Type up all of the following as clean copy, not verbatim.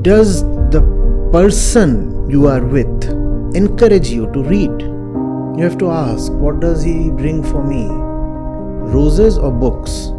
Does the person you are with encourage you to read? You have to ask, what does he bring for me? Roses or books?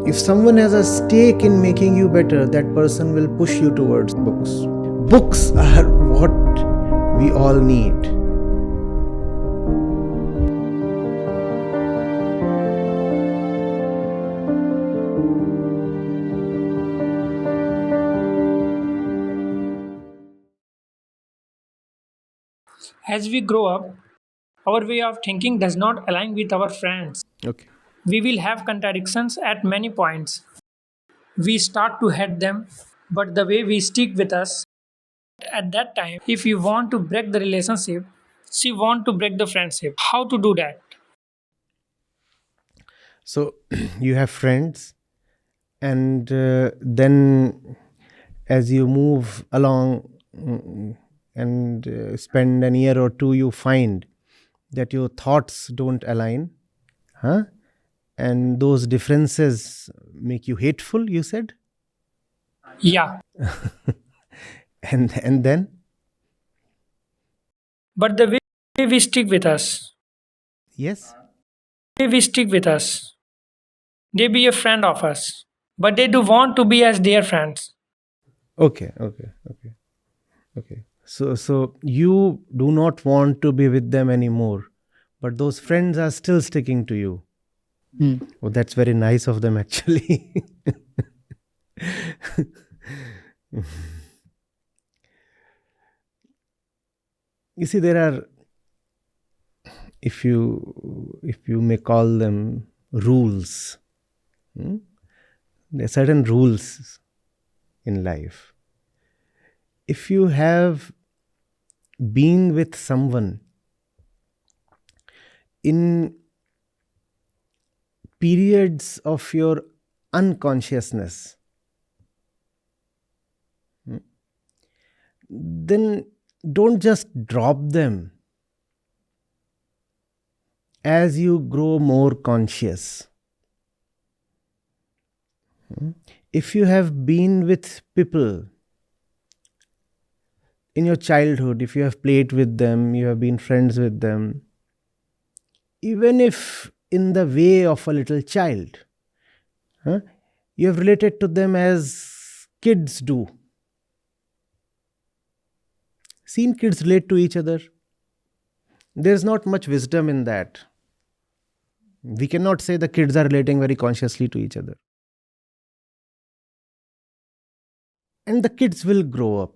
If someone has a stake in making you better, that person will push you towards books. Books are what we all need. As we grow up, our way of thinking does not align with our friends. Okay. We will have contradictions at many points. We start to hate them, but the way we stick with us at that time, if you want to break the relationship, she want to break the friendship. How to do that? So you have friends, and then as you move along and spend an year or two, you find that your thoughts don't align, huh? And those differences make you hateful, you said. Yeah, And then but the way we stick with us, yes. way we stick with us, they be a friend of us, but they do want to be as their friends. Okay. So you do not want to be with them anymore, but those friends are still sticking to you. Oh, that's very nice of them, actually. You see, there are, if you may call them, rules. There are certain rules in life. If you have been with someone in periods of your unconsciousness, then don't just drop them as you grow more conscious. If you have been with people in your childhood, if you have played with them, you have been friends with them, even if in the way of a little child, you have related to them as kids do. Seen kids relate to each other. There's not much wisdom in that. We cannot say the kids are relating very consciously to each other. And the kids will grow up.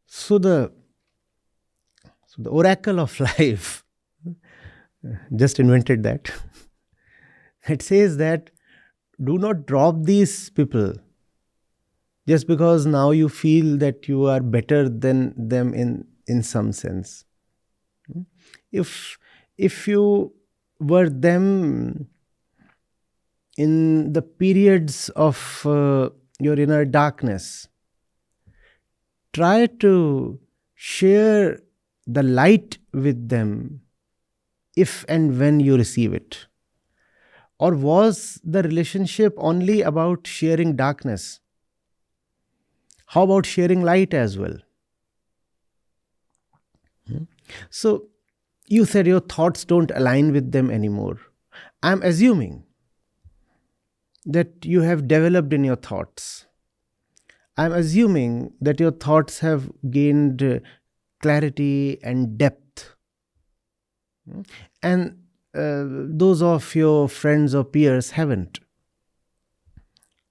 So the oracle of life just invented that. It says that do not drop these people just because now you feel that you are better than them in some sense. If you were them in the periods of your inner darkness, try to share the light with them if and when you receive it. Or was the relationship only about sharing darkness? How about sharing light as well? So you said your thoughts don't align with them anymore. I'm assuming that you have developed in your thoughts. I'm assuming that your thoughts have gained clarity and depth. And those of your friends or peers haven't.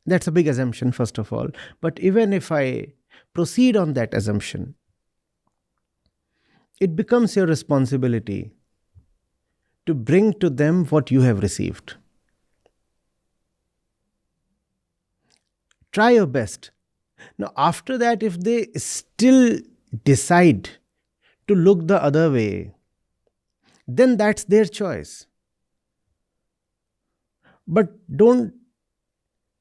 That's a big assumption, first of all. But even if I proceed on that assumption, it becomes your responsibility to bring to them what you have received. Try your best. Now, after that, if they still decide to look the other way, then that's their choice. But don't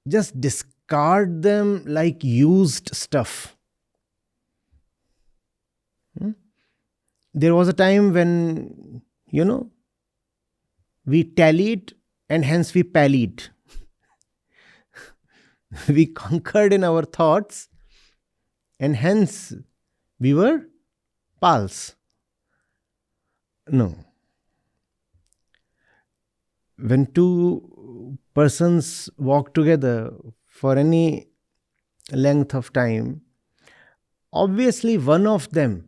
just discard them like used stuff. There was a time when, we tallied and hence we pallied. We conquered in our thoughts, and hence we were pals. No. When two persons walk together for any length of time, obviously one of them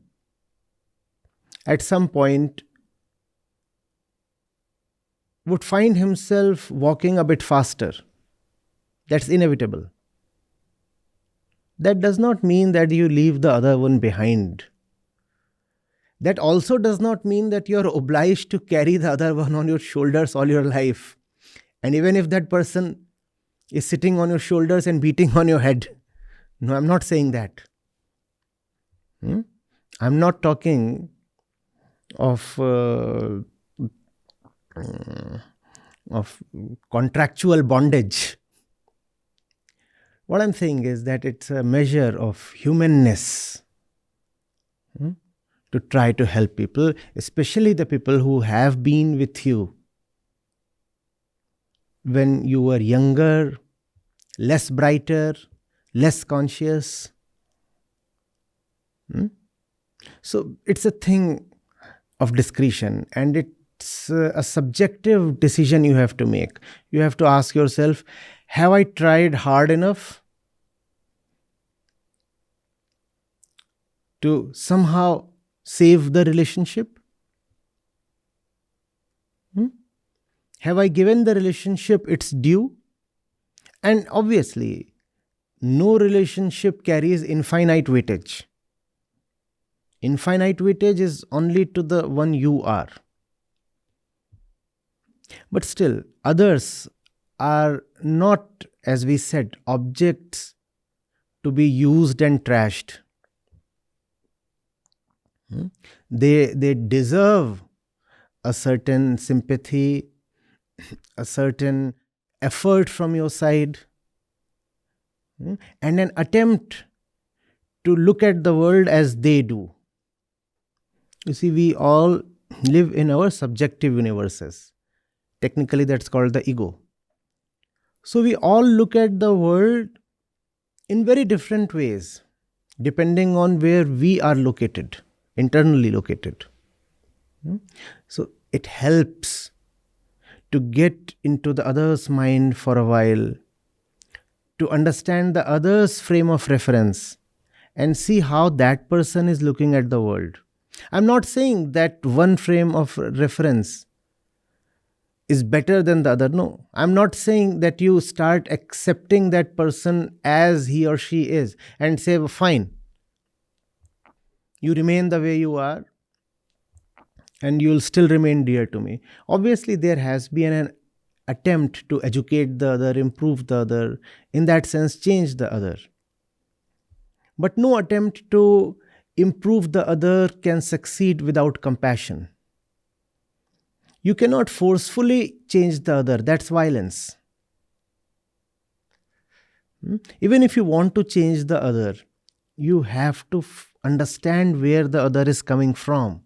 at some point would find himself walking a bit faster. That's inevitable. That does not mean that you leave the other one behind. That also does not mean that you're obliged to carry the other one on your shoulders all your life. And even if that person is sitting on your shoulders and beating on your head. No, I'm not saying that. I'm not talking of contractual bondage. What I'm saying is that it's a measure of humanness to try to help people, especially the people who have been with you when you were younger, less brighter, less conscious. So it's a thing of discretion, and it's a subjective decision you have to make. You have to ask yourself, have I tried hard enough to somehow save the relationship? Have I given the relationship its due? And obviously, no relationship carries infinite weightage. Infinite weightage is only to the one you are. But still, others are not, as we said, objects to be used and trashed. They deserve a certain sympathy, a certain effort from your side, and an attempt to look at the world as they do. You see, we all live in our subjective universes. Technically, that's called the ego. So we all look at the world in very different ways, depending on where we are located, internally located. So it helps to get into the other's mind for a while, to understand the other's frame of reference and see how that person is looking at the world. I'm not saying that one frame of reference is better than the other. No, I'm not saying that you start accepting that person as he or she is and say, well, fine, you remain the way you are and you'll still remain dear to me. Obviously, there has been an attempt to educate the other, improve the other, in that sense, change the other. But no attempt to improve the other can succeed without compassion. You cannot forcefully change the other. That's violence. Even if you want to change the other, you have to understand where the other is coming from.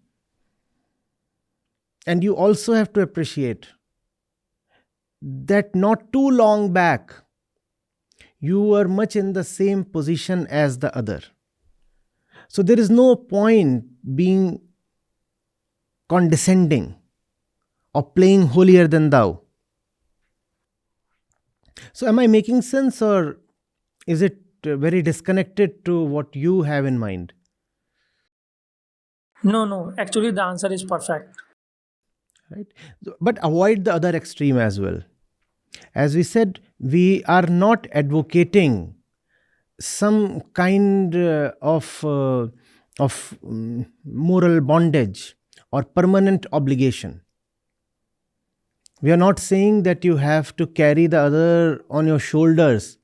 And you also have to appreciate that not too long back, you were much in the same position as the other. So there is no point being condescending or playing holier than thou. So am I making sense, or is it very disconnected to what you have in mind? No, actually the answer is perfect. Right? But avoid the other extreme as well. As we said, we are not advocating some kind of moral bondage or permanent obligation. We are not saying that you have to carry the other on your shoulders,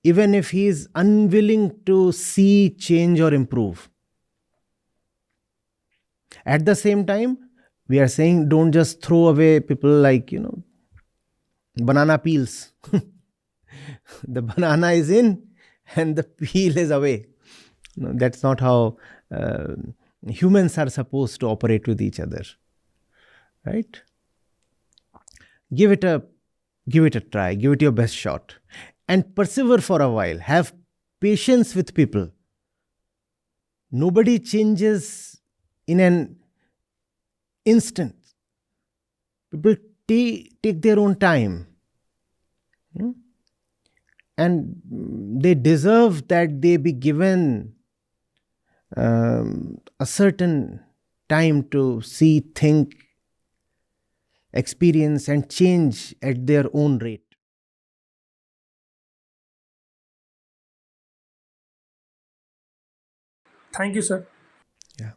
even if he is unwilling to see change or improve. At the same time, we are saying don't just throw away people like, banana peels. The banana is in and the peel is away. No, that's not how humans are supposed to operate with each other. Right? Give it a try. Give it your best shot. and persevere for a while. Have patience with people. Nobody changes in an instant. People take their own time. Hmm? And they deserve that they be given a certain time to see, think, experience, and change at their own rate. Thank you, sir. Yeah.